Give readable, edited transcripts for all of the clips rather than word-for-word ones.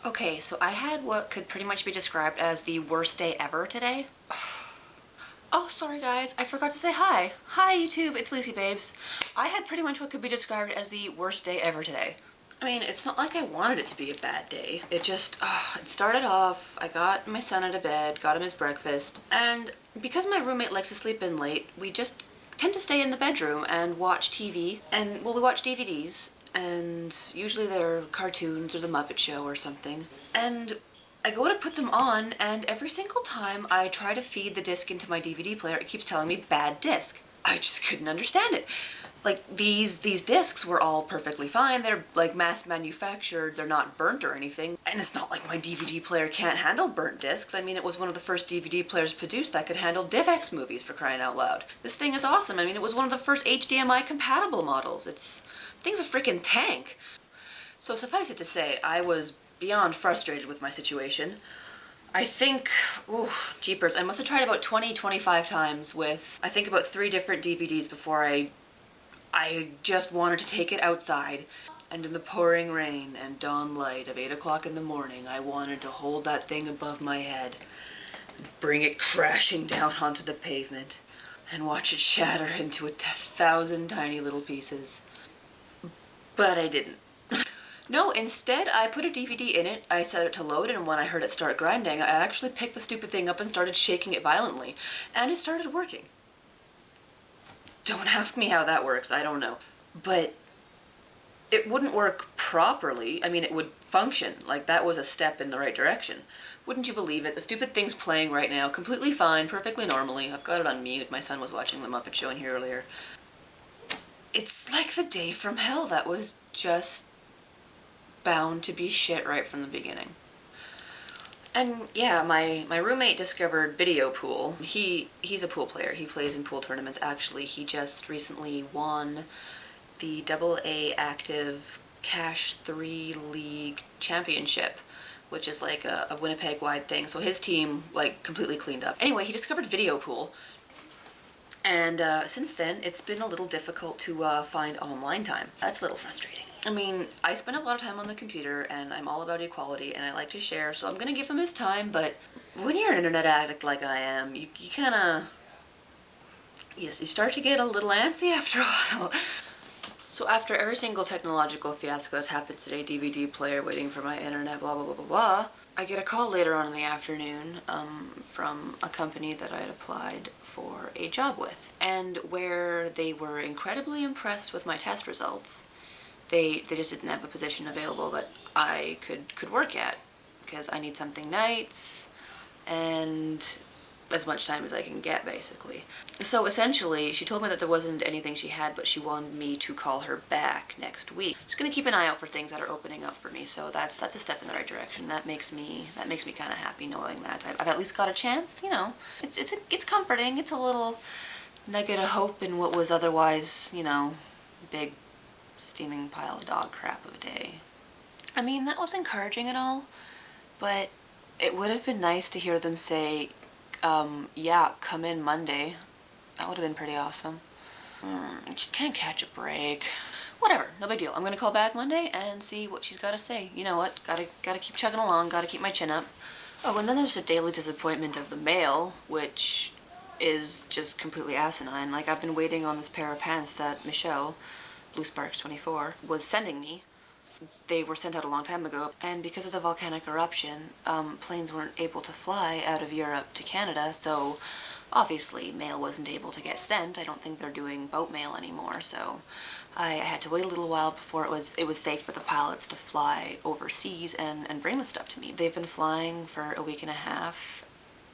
Okay, so I had what could pretty much be described as the worst day ever today. Oh, sorry guys, I forgot to say hi. Hi YouTube, it's Lacey Babes. I had pretty much what could be described as the worst day ever today. I mean, it's not like I wanted it to be a bad day. It just, it started off, I got my son out of bed, got him his breakfast, and because my roommate likes to sleep in late, we just tend to stay in the bedroom and watch TV, and, well, we watch DVDs, and usually they're cartoons or The Muppet Show or something. And I go to put them on, and every single time I try to feed the disc into my DVD player, it keeps telling me bad disc. I just couldn't understand it. Like, these discs were all perfectly fine. They're like mass manufactured, they're not burnt or anything. And it's not like my DVD player can't handle burnt discs. I mean, it was one of the first DVD players produced that could handle DivX movies, for crying out loud. This thing is awesome. I mean, it was one of the first HDMI compatible models. Thing's a freaking tank. So suffice it to say, I was beyond frustrated with my situation. I think, oh, jeepers, I must have tried about 20-25 times with, I think, about 3 different DVDs before I just wanted to take it outside. And in the pouring rain and dawn light of 8 o'clock in the morning, I wanted to hold that thing above my head, bring it crashing down onto the pavement, and watch it shatter into 1,000 tiny little pieces. But I didn't. No, instead I put a DVD in it, I set it to load, and when I heard it start grinding, I actually picked the stupid thing up and started shaking it violently, and it started working. Don't ask me how that works, I don't know. But it wouldn't work properly. I mean, it would function, like that was a step in the right direction. Wouldn't you believe it? The stupid thing's playing right now, completely fine, perfectly normally. I've got it on mute, my son was watching The Muppet Show in here earlier. It's like the day from hell that was just bound to be shit right from the beginning. And yeah, my roommate discovered video pool. He's a pool player. He plays in pool tournaments. Actually, he just recently won the AA Active Cash 3 League Championship, which is like a Winnipeg-wide thing. So his team like completely cleaned up. Anyway, he discovered video pool. And since then, it's been a little difficult to find online time. That's a little frustrating. I mean, I spend a lot of time on the computer, and I'm all about equality, and I like to share, so I'm gonna give him his time, but when you're an internet addict like I am, you kinda... Yes, you start to get a little antsy after a while. So after every single technological fiasco that's happened today, DVD player, waiting for my internet, blah, blah, blah, blah, blah, I get a call later on in the afternoon from a company that I had applied for a job with, and where they were incredibly impressed with my test results. They just didn't have a position available that I could work at, because I need something nights and as much time as I can get, basically. So essentially, she told me that there wasn't anything she had, but she wanted me to call her back next week. She's gonna keep an eye out for things that are opening up for me, so that's a step in the right direction. That makes me kind of happy knowing that I've at least got a chance. You know, it's comforting. It's a little nugget of hope in what was otherwise, you know, big steaming pile of dog crap of a day. I mean, that was encouraging and all, but it would have been nice to hear them say, yeah, come in Monday. That would have been pretty awesome. Just can't catch a break. Whatever, no big deal. I'm gonna call back Monday and see what she's gotta say. You know what? Gotta keep chugging along, gotta keep my chin up. Oh, and then there's the daily disappointment of the mail, which is just completely asinine. Like, I've been waiting on this pair of pants that Michelle, Blue Sparks 24, was sending me. They were sent out a long time ago, and because of the volcanic eruption, planes weren't able to fly out of Europe to Canada, so obviously mail wasn't able to get sent. I don't think they're doing boat mail anymore, so I had to wait a little while before it was safe for the pilots to fly overseas and bring the stuff to me. They've been flying for a week and a half,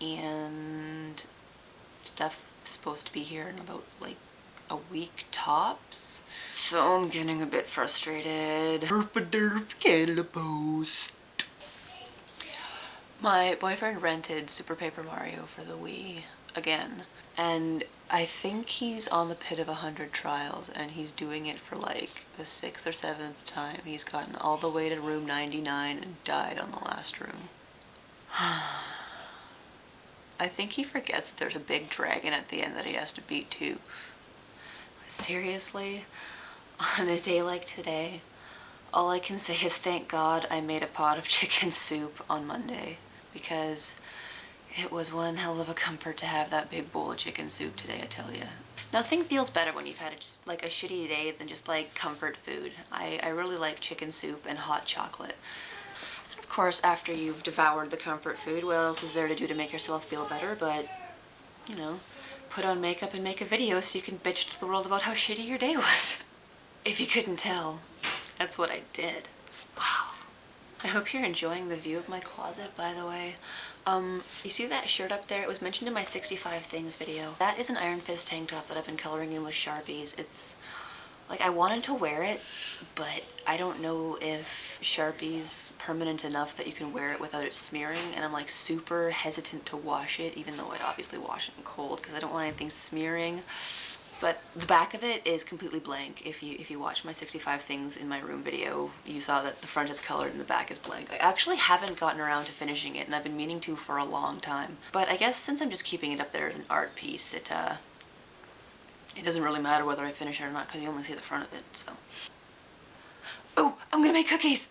and stuff's supposed to be here in about like a week tops. So I'm getting a bit frustrated. Derp Canada Post. My boyfriend rented Super Paper Mario for the Wii again, and I think he's on the pit of 100 trials, and he's doing it for like the 6th or 7th time. He's gotten all the way to room 99 and died on the last room. I think he forgets that there's a big dragon at the end that he has to beat too. Seriously? On a day like today, All I can say is thank God I made a pot of chicken soup on Monday, because it was one hell of a comfort to have that big bowl of chicken soup today, I tell ya. Nothing feels better when you've had like a shitty day than just like comfort food. I really like chicken soup and hot chocolate. Of course, after you've devoured the comfort food, what else is there to do to make yourself feel better but, you know, put on makeup and make a video so you can bitch to the world about how shitty your day was. If you couldn't tell, that's what I did. Wow. I hope you're enjoying the view of my closet, by the way. You see that shirt up there? It was mentioned in my 65 things video. That is an Iron Fist tank top that I've been coloring in with Sharpies. It's, like, I wanted to wear it, but I don't know if Sharpie's permanent enough that you can wear it without it smearing, and I'm like super hesitant to wash it, even though I'd obviously wash it in cold because I don't want anything smearing. But the back of it is completely blank. If you watch my 65 things in my room video, you saw that the front is colored and the back is blank. I actually haven't gotten around to finishing it, and I've been meaning to for a long time. But I guess since I'm just keeping it up there as an art piece, it doesn't really matter whether I finish it or not because you only see the front of it, so. Oh, I'm gonna make cookies!